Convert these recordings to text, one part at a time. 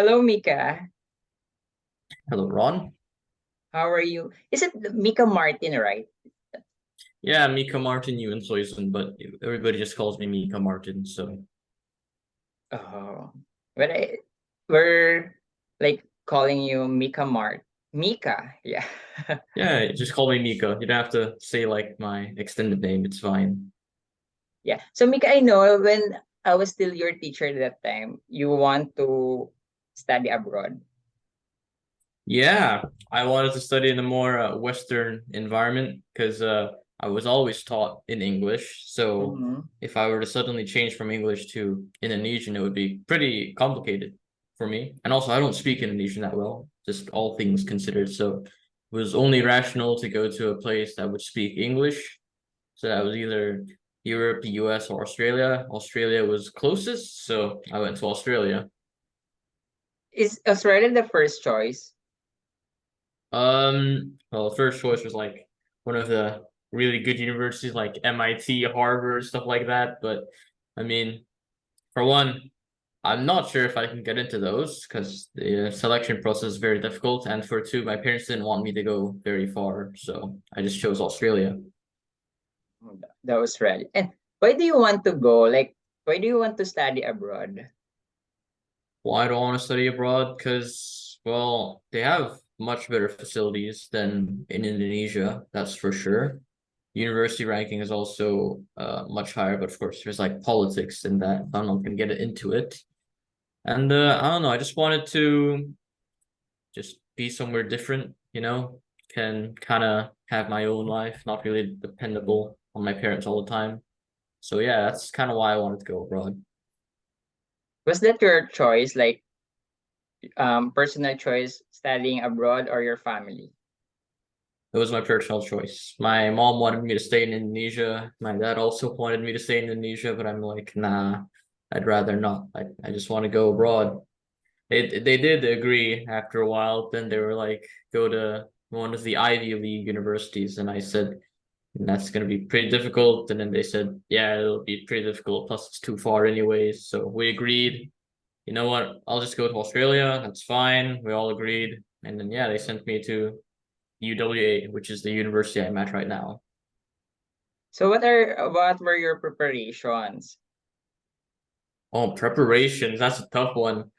Hello, Mika. Hello, Ron. How are you? Is it Mika Martin, right? Yeah, Mika Martin, you in Soyson, but everybody just calls me Mika Martin. So Oh, but we're like calling you Mika Mart. Mika, yeah. yeah, just call me Mika. You don't have to say like my extended name. It's fine. Yeah. So, Mika, I know when I was still your teacher that time, you want to study abroad. Yeah, I wanted to study in a more Western environment because I was always taught in English. So Mm-hmm. if I were to suddenly change from English to Indonesian, it would be pretty complicated for me. And also, I don't speak Indonesian that well, just all things considered. So it was only rational to go to a place that would speak English. So that was either Europe, the US, or Australia. Australia was closest, so I went to Australia. Is Australia the first choice? Well, the first choice was like one of the really good universities like MIT, Harvard, stuff like that. But I mean, for one, I'm not sure if I can get into those because the selection process is very difficult. And for two, my parents didn't want me to go very far, so I just chose Australia. That was right. And why do you want to go? Like, why do you want to study abroad? Why do I want to study abroad? Because, well, they have much better facilities than in Indonesia, that's for sure. University ranking is also much higher, but of course, there's like politics in that. I'm not going to get into it. And I don't know, I just wanted to just be somewhere different, can kind of have my own life, not really dependable on my parents all the time. So, yeah, that's kind of why I wanted to go abroad. Was that your choice? Like, personal choice studying abroad or your family? It was my personal choice. My mom wanted me to stay in Indonesia. My dad also wanted me to stay in Indonesia, but I'm like, nah, I'd rather not. I just want to go abroad. They did agree after a while. Then they were like, go to one of the Ivy League universities, and I said that's gonna be pretty difficult. And then they said, yeah, it'll be pretty difficult. Plus, it's too far anyways. So we agreed. You know what? I'll just go to Australia. That's fine. We all agreed. And then yeah, they sent me to UWA, which is the university I'm at right now. So what were your preparations? Oh, preparations. That's a tough one.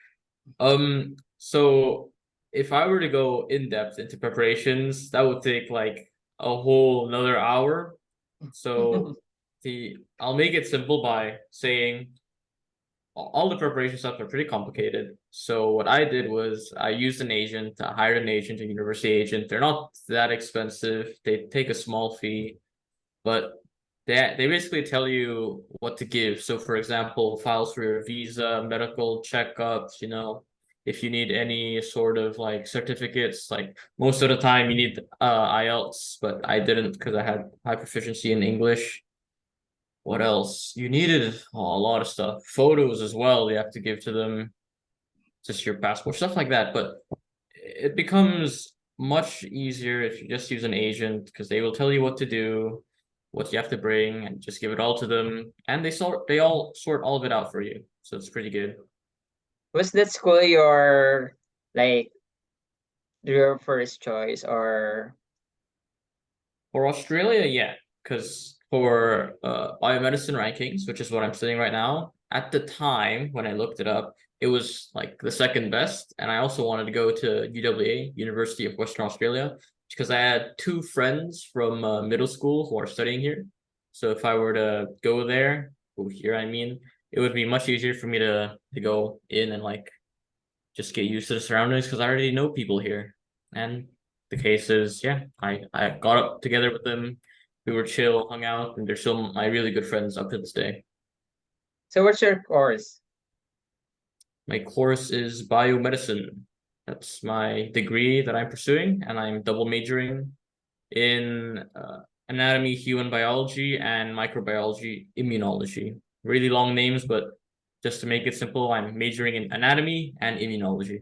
So if I were to go in depth into preparations, that would take like a whole another hour. So I'll make it simple by saying all the preparation stuff are pretty complicated. So what I did was I used an agent, I hired an agent, a university agent. They're not that expensive. They take a small fee, but they basically tell you what to give. So, for example, files for your visa, medical checkups, if you need any sort of like certificates, like most of the time you need IELTS, but I didn't because I had high proficiency in English. What else? You needed a lot of stuff. Photos as well, you have to give to them, just your passport, stuff like that. But it becomes much easier if you just use an agent because they will tell you what to do, what you have to bring, and just give it all to them. And they all sort all of it out for you. So it's pretty good. Was that school like your first choice or For Australia, yeah, because for biomedicine rankings, which is what I'm studying right now, at the time when I looked it up, it was like the second best. And I also wanted to go to UWA, University of Western Australia, because I had two friends from middle school who are studying here. So if I were to go there, well, here I mean, it would be much easier for me to go in and like just get used to the surroundings because I already know people here. And the case is, yeah, I got up together with them. We were chill, hung out, and they're still my really good friends up to this day. so what's your course? My course is biomedicine. That's my degree that I'm pursuing, and I'm double majoring in anatomy, human biology, and microbiology, immunology. Really long names, but just to make it simple, I'm majoring in anatomy and immunology.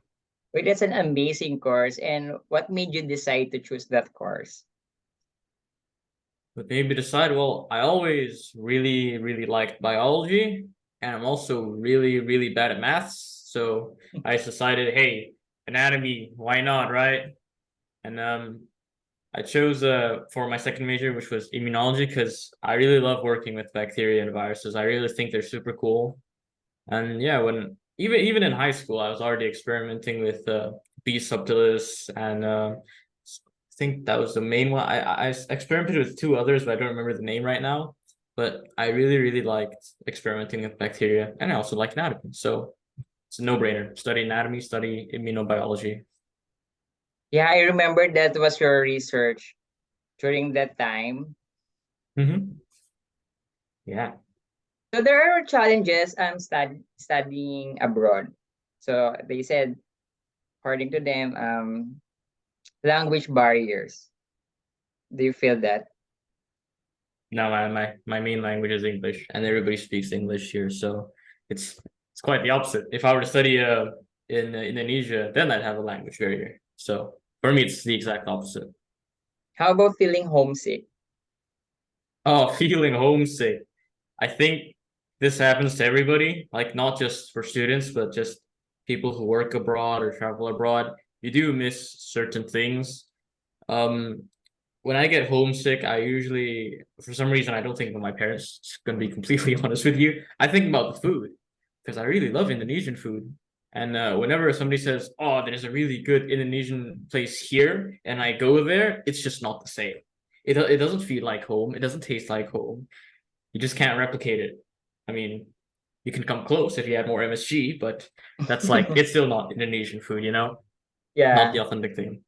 Wait, that's an amazing course. And what made you decide to choose that course? But maybe decide, well, I always really, really liked biology, and I'm also really, really bad at maths. So I decided, hey, anatomy, why not, right? And I chose for my second major, which was immunology, because I really love working with bacteria and viruses. I really think they're super cool. And yeah, when even in high school, I was already experimenting with B subtilis, and I think that was the main one. I experimented with two others, but I don't remember the name right now. But I really liked experimenting with bacteria, and I also like anatomy. So it's a no-brainer. Study anatomy, study immunobiology. Yeah, I remember that was your research during that time. Mm-hmm. Yeah. So there are challenges studying abroad. So they said, according to them, language barriers. Do you feel that? No, my main language is English, and everybody speaks English here, so it's quite the opposite. If I were to study in Indonesia, then I'd have a language barrier. So for me, it's the exact opposite. How about feeling homesick? Oh, feeling homesick. I think this happens to everybody, like not just for students, but just people who work abroad or travel abroad. You do miss certain things. Um, when I get homesick, I usually, for some reason, I don't think about my parents. Going to be completely honest with you, I think about the food because I really love Indonesian food. And whenever somebody says, "Oh, there's a really good Indonesian place here," and I go there, it's just not the same. It doesn't feel like home. It doesn't taste like home. You just can't replicate it. I mean, you can come close if you add more MSG, but that's like it's still not Indonesian food, not the Yeah. authentic thing.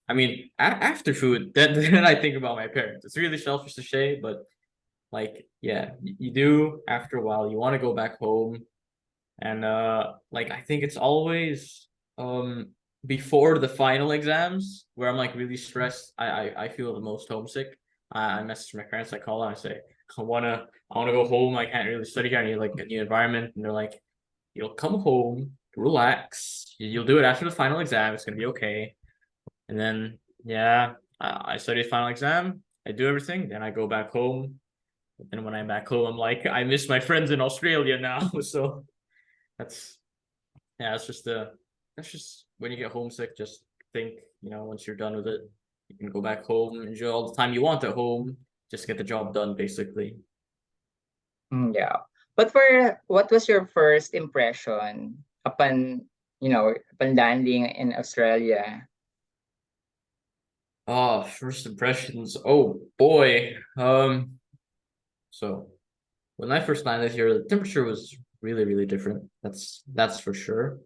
I mean, after food, then I think about my parents. It's really selfish to say, but like, yeah, you do after a while. You want to go back home, and like I think it's always before the final exams where I'm like really stressed. I feel the most homesick. I message my parents. I call them. I say I wanna go home. I can't really study here. I need like a new environment, and they're like, you'll come home, relax. You'll do it after the final exam. It's gonna be okay. And then, yeah, I study final exam, I do everything, then I go back home. And when I'm back home, I'm like, I miss my friends in Australia now. So that's, yeah, that's just when you get homesick, just think, once you're done with it, you can go back home, enjoy all the time you want at home, just get the job done, basically. Yeah. But for what was your first impression upon landing in Australia? Oh, first impressions. Oh boy. So when I first landed here, the temperature was really different. That's for sure.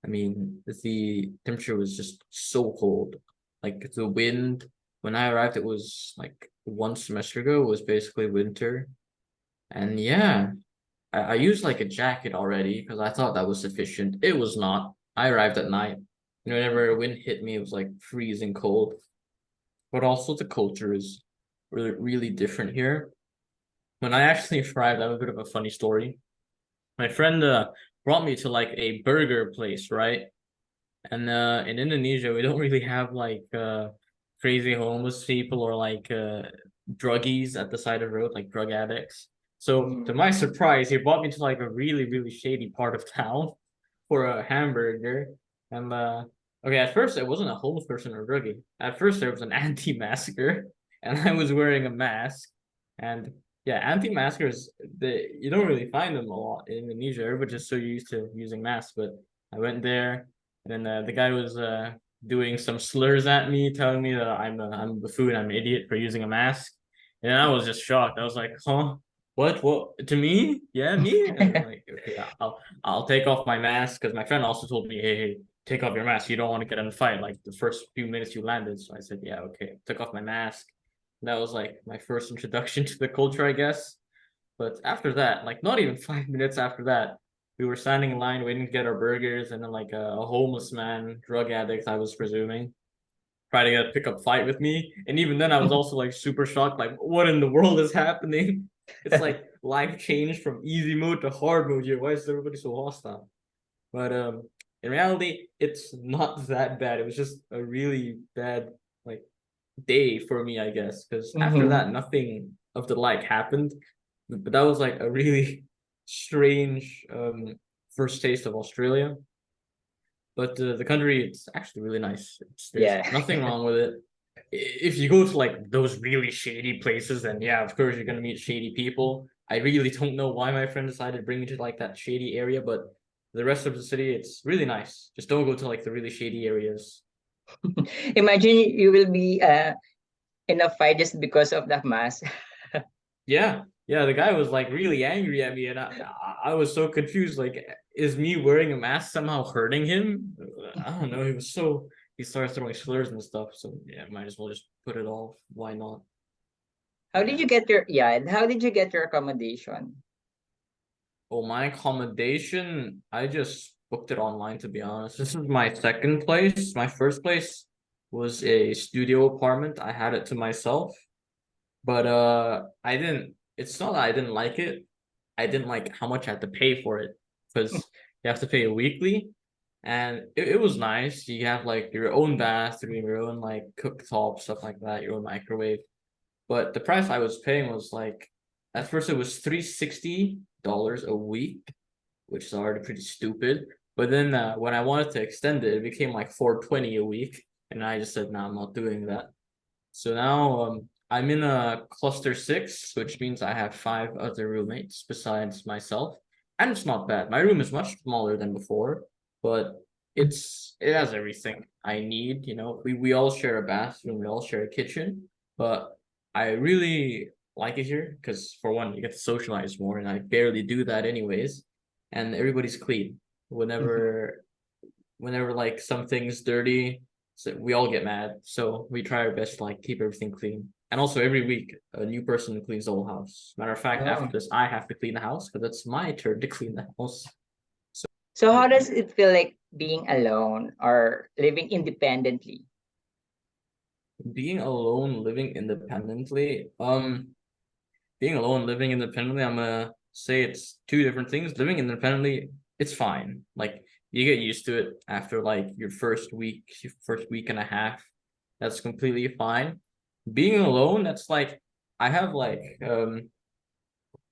I mean, the temperature was just so cold. Like the wind, when I arrived, it was like 1 semester ago, it was basically winter. And yeah, I used like a jacket already because I thought that was sufficient. It was not. I arrived at night. Whenever wind hit me, it was like freezing cold. But also the culture is really different here. When I actually arrived, I have a bit of a funny story. My friend brought me to like a burger place, right? And in Indonesia, we don't really have like crazy homeless people or like druggies at the side of the road, like drug addicts. So to Mhm. my surprise, he brought me to like a really shady part of town for a hamburger. And okay, at first it wasn't a homeless person or druggie. At first there was an anti-masker, and I was wearing a mask. And yeah, anti-maskers, you don't really find them a lot in Indonesia. Everybody's just so used to using masks. But I went there, and then the guy was doing some slurs at me, telling me that I'm a buffoon, I'm an idiot for using a mask. And I was just shocked. I was like, huh? What? To me? Yeah, me? And I'm like, okay, I'll take off my mask because my friend also told me, hey, take off your mask. You don't want to get in a fight like the first few minutes you landed. So I said, yeah, okay. Took off my mask. And that was like my first introduction to the culture, I guess. But after that, like not even 5 minutes after that, we were standing in line waiting to get our burgers, and then like a homeless man, drug addict, I was presuming, tried to get a pickup fight with me. And even then, I was also like super shocked, like what in the world is happening? It's like life changed from easy mode to hard mode here. Why is everybody so hostile? But in reality, it's not that bad. It was just a really bad like day for me, I guess, because after Mhm. that, nothing of the like happened. But that was like a really strange first taste of Australia. But the country, it's actually really nice. There's Yeah. nothing wrong with it. If you go to like those really shady places, then yeah, of course you're gonna meet shady people. I really don't know why my friend decided to bring me to like that shady area, but the rest of the city, it's really nice. Just don't go to like the really shady areas. Imagine you will be in a fight just because of that mask. Yeah, yeah. The guy was like really angry at me, and I was so confused. Like, is me wearing a mask somehow hurting him? I don't know. He started throwing slurs and stuff. So yeah, might as well just put it off. Why not? How But did yeah. you get your yeah? How did you get your accommodation? Well, my accommodation, I just booked it online, to be honest. This is my second place. My first place was a studio apartment. I had it to myself, but I didn't. It's not that I didn't like it. I didn't like how much I had to pay for it because you have to pay weekly, and it was nice. You have like your own bathroom, your own like cooktop, stuff like that, your own microwave. But the price I was paying was like, at first it was $360 a week, which is already pretty stupid. But then when I wanted to extend it, it became like 420 a week, and I just said, "No, I'm not doing that." So now I'm in a cluster six, which means I have five other roommates besides myself, and it's not bad. My room is much smaller than before, but it has everything I need. You know, we all share a bathroom, we all share a kitchen, but I really like it here because for one, you get to socialize more, and I barely do that anyways, and everybody's clean. Whenever whenever like something's dirty, so we all get mad. So we try our best to like keep everything clean. And also every week a new person cleans the whole house. Matter of fact, after Oh. this, I have to clean the house because it's my turn to clean the house. So how Yeah. does it feel like being alone or living independently? Being alone, living independently. Being alone, living independently, I'm gonna say it's two different things. Living independently, it's fine. Like you get used to it after like your first week and a half. That's completely fine. Being alone, that's like I have like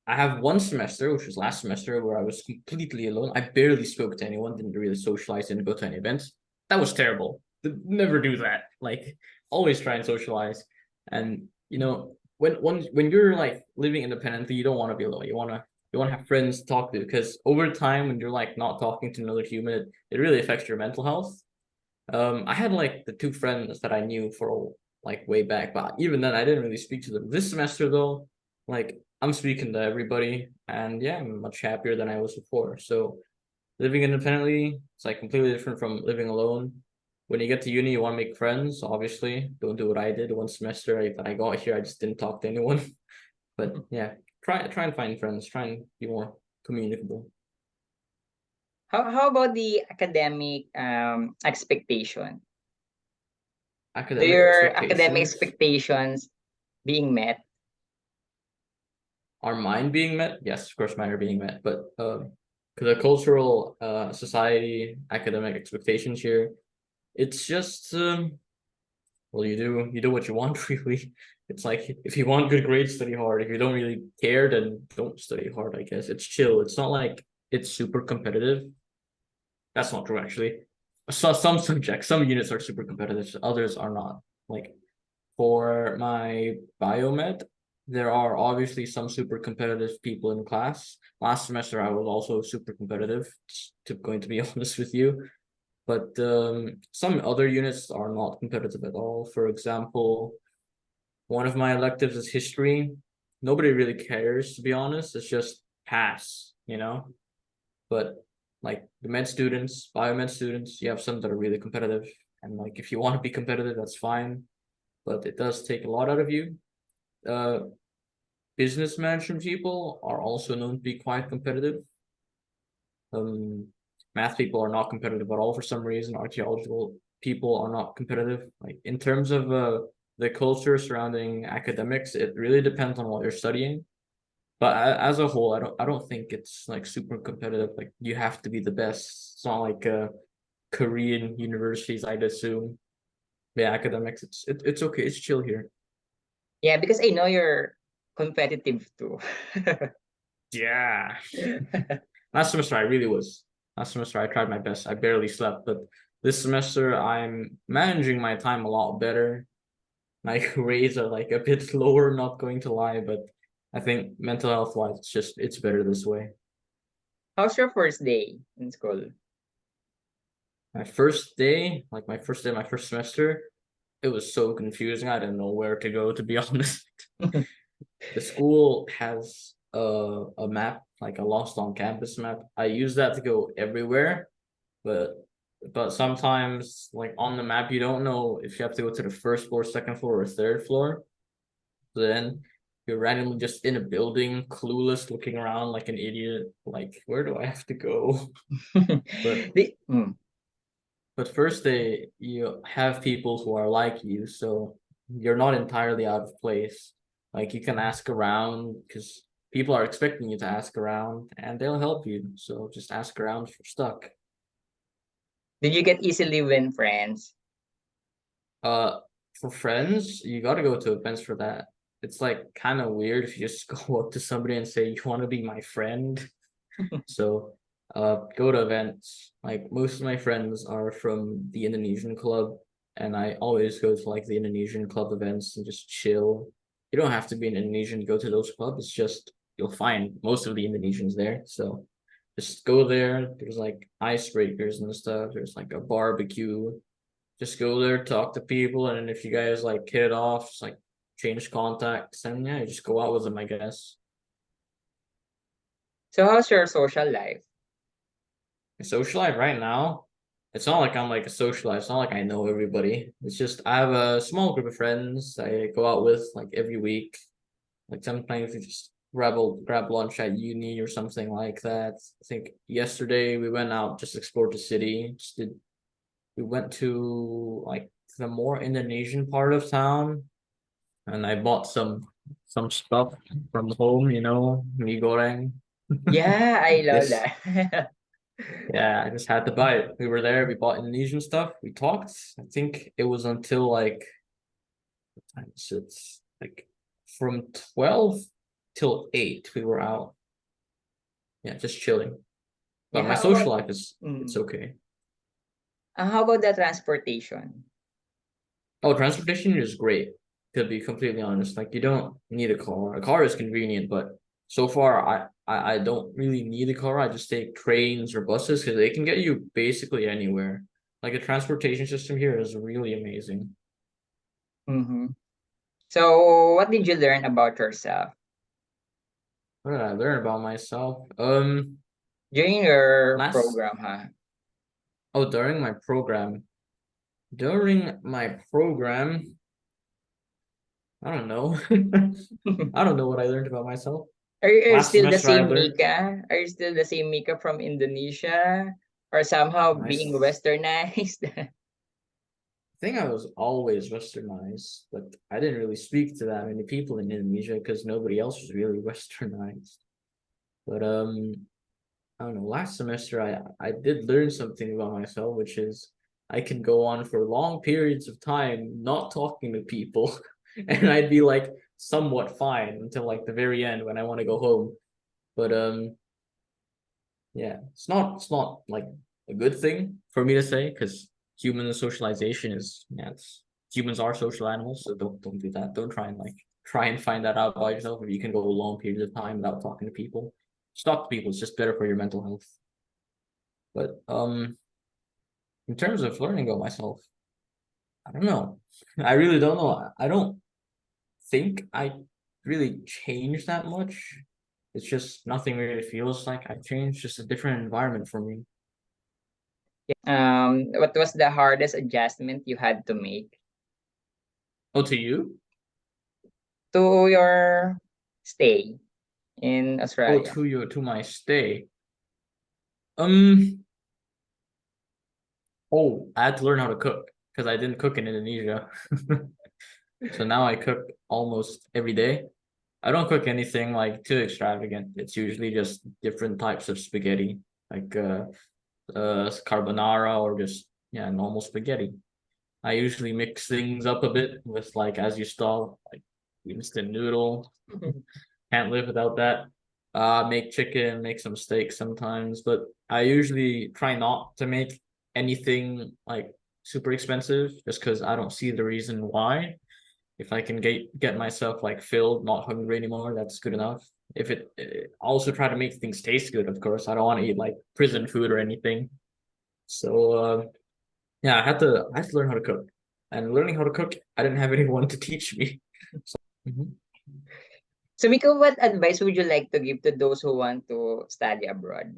I have one semester, which was last semester, where I was completely alone. I barely spoke to anyone, didn't really socialize, didn't go to any events. That was terrible. Never do that. Like always try and socialize. And you know, when you're like living independently, you don't want to be alone. You want to have friends to talk to because over time, when you're like not talking to another human, it really affects your mental health. I had like the two friends that I knew for like way back, but even then I didn't really speak to them. This semester though, like I'm speaking to everybody, and yeah, I'm much happier than I was before. So living independently, it's like completely different from living alone. When you get to uni, you want to make friends. Obviously, don't do what I did one semester that I got here. I just didn't talk to anyone. But yeah, try and find friends. Try and be more communicable. How about the academic expectation? Do Academic your academic expectations. expectations being met? Are mine being met? Yes, of course mine are being met. But the cultural society academic expectations here, it's just well you do what you want really. It's like if you want good grades, study hard. If you don't really care, then don't study hard, I guess. It's chill. It's not like it's super competitive. That's not true actually. So some subjects, some units are super competitive, others are not. Like for my biomed, there are obviously some super competitive people in class. Last semester, I was also super competitive, to going to be honest with you. But some other units are not competitive at all. For example, one of my electives is history. Nobody really cares, to be honest. It's just pass, you know? But like the med students, biomed students, you have some that are really competitive. And like if you want to be competitive, that's fine, but it does take a lot out of you. Uh, Business management people are also known to be quite competitive. Um, Math people are not competitive at all for some reason. Archaeological people are not competitive. Like in terms of the culture surrounding academics, it really depends on what you're studying. But as a whole, I don't think it's like super competitive. Like you have to be the best. It's not like Korean universities, I'd assume. Yeah, academics, it's okay. It's chill here. Yeah, because I know you're competitive too. Yeah. Last semester I really was. Last semester I tried my best. I barely slept, but this semester I'm managing my time a lot better. My grades are like a bit lower, not going to lie, but I think mental health wise, it's better this way. How's your first day in school? My first day, my first semester, it was so confusing. I didn't know where to go, to be honest. The school has a map, like a lost on campus map. I use that to go everywhere, but sometimes like on the map you don't know if you have to go to the first floor, second floor, or third floor. So then you're randomly just in a building, clueless, looking around like an idiot. Like, where do I have to go? But first day you have people who are like you, so you're not entirely out of place. Like you can ask around because people are expecting you to ask around and they'll help you. So just ask around if you're stuck. Did you get easily win friends? Uh, for friends, you got to go to events for that. It's like kind of weird if you just go up to somebody and say you want to be my friend. So, go to events. Like most of my friends are from the Indonesian club, and I always go to like the Indonesian club events and just chill. You don't have to be an Indonesian to go to those clubs. It's just you'll find most of the Indonesians there. So just go there. There's like icebreakers and stuff. There's like a barbecue. Just go there, talk to people, and then if you guys like hit it off, just like change contacts, and yeah, you just go out with them, I guess. So how's your social life? Social life right now, it's not like I'm like a socialite. It's not like I know everybody. It's just I have a small group of friends I go out with like every week. Like sometimes we just grab lunch at uni or something like that. I think yesterday we went out, just explored the city. We went to like the more Indonesian part of town, and I bought some stuff from home. Mie goreng. Yeah, I love This that. Yeah, I just had to buy it. We were there, we bought Indonesian stuff, we talked. I think it was until like what time is it? Like from 12 till 8 we were out. Yeah, just chilling. Yeah, But my how about social life is it's mm, okay. how about the transportation? Oh, transportation is great, to be completely honest. Like you don't need a car. A car is convenient, but so far I don't really need a car. I just take trains or buses because they can get you basically anywhere. Like the transportation system here is really amazing. Mm-hmm. So what did you learn about yourself What did I learn about myself? during your Last program, huh? oh, during my program, I don't know. I don't know what I learned about myself. Are you Last still the semester, I same learned. Mika? Are you still the same Mika from Indonesia? Or somehow I being s- westernized? think I was always westernized, but I didn't really speak to that many people in Indonesia because nobody else was really westernized. But I don't know. Last semester, I did learn something about myself, which is I can go on for long periods of time not talking to people, and I'd be like somewhat fine until like the very end when I want to go home. But yeah, it's not like a good thing for me to say because human socialization is humans are social animals, so don't do that. Don't try and find that out by yourself if you can go long periods of time without talking to people. Just talk to people. It's just better for your mental health. But in terms of learning about myself, I don't know. I really don't know. I don't think I really changed that much. It's just nothing really feels like I changed, just a different environment for me. What was the hardest adjustment you had to make Oh, to you? to your stay in Oh, Australia? to my stay. Um, oh, I had to learn how to cook because I didn't cook in Indonesia. So now I cook almost every day. I don't cook anything like too extravagant. It's usually just different types of spaghetti, like carbonara or just yeah normal spaghetti. I usually mix things up a bit with like as you stall like instant noodle. Can't live without that. Make chicken, make some steak sometimes, but I usually try not to make anything like super expensive just because I don't see the reason why. If I can get myself like filled, not hungry anymore, that's good enough. If also try to make things taste good, of course. I don't want to eat like prison food or anything. So yeah, I had to learn how to cook. And learning how to cook, I didn't have anyone to teach me. So mhm. So, Mika, what advice would you like to give to those who want to study abroad?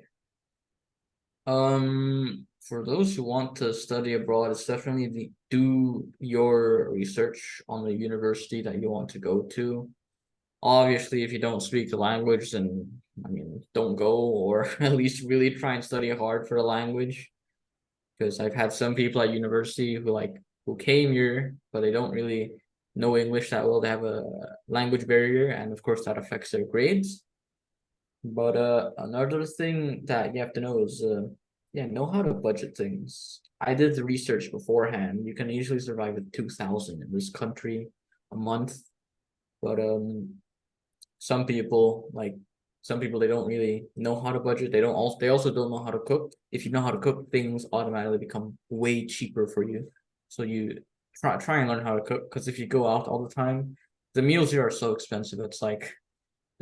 For those who want to study abroad, it's definitely do your research on the university that you want to go to. Obviously, if you don't speak the language, then I mean, don't go, or at least really try and study hard for the language. Because I've had some people at university who came here, but they don't really know English that well. They have a language barrier, and of course that affects their grades. But another thing that you have to know is yeah, know how to budget things. I did the research beforehand. You can easily survive with 2,000 in this country a month. But some people like some people they don't really know how to budget. They also don't know how to cook. If you know how to cook, things automatically become way cheaper for you. So you try and learn how to cook because if you go out all the time, the meals here are so expensive. It's like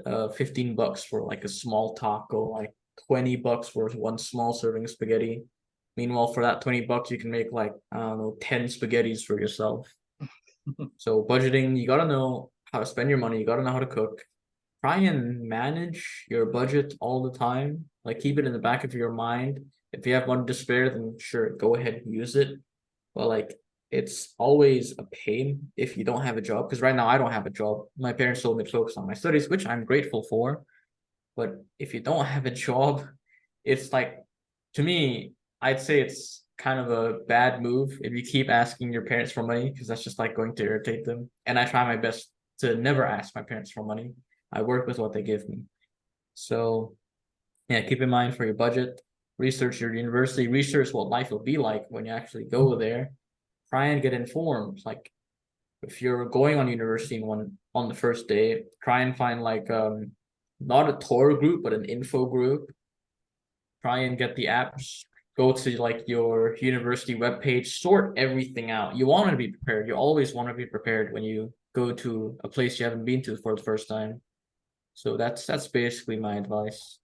$15 for like a small taco, like $20 for one small serving of spaghetti. Meanwhile, for that $20, you can make like I don't know 10 spaghettis for yourself. So budgeting, you gotta know how to spend your money. You gotta know how to cook. Try and manage your budget all the time. Like keep it in the back of your mind. If you have money to spare, then sure, go ahead and use it. But like it's always a pain if you don't have a job. Because right now I don't have a job. My parents told me to focus on my studies, which I'm grateful for. But if you don't have a job, it's like to me, I'd say it's kind of a bad move if you keep asking your parents for money because that's just like going to irritate them. And I try my best to never ask my parents for money. I work with what they give me. So yeah, keep in mind for your budget, research your university, research what life will be like when you actually go there. Try and get informed. Like if you're going on university on the first day, try and find like not a tour group, but an info group. Try and get the apps. Go to like your university webpage, sort everything out. You want to be prepared. You always want to be prepared when you go to a place you haven't been to for the first time. So that's basically my advice.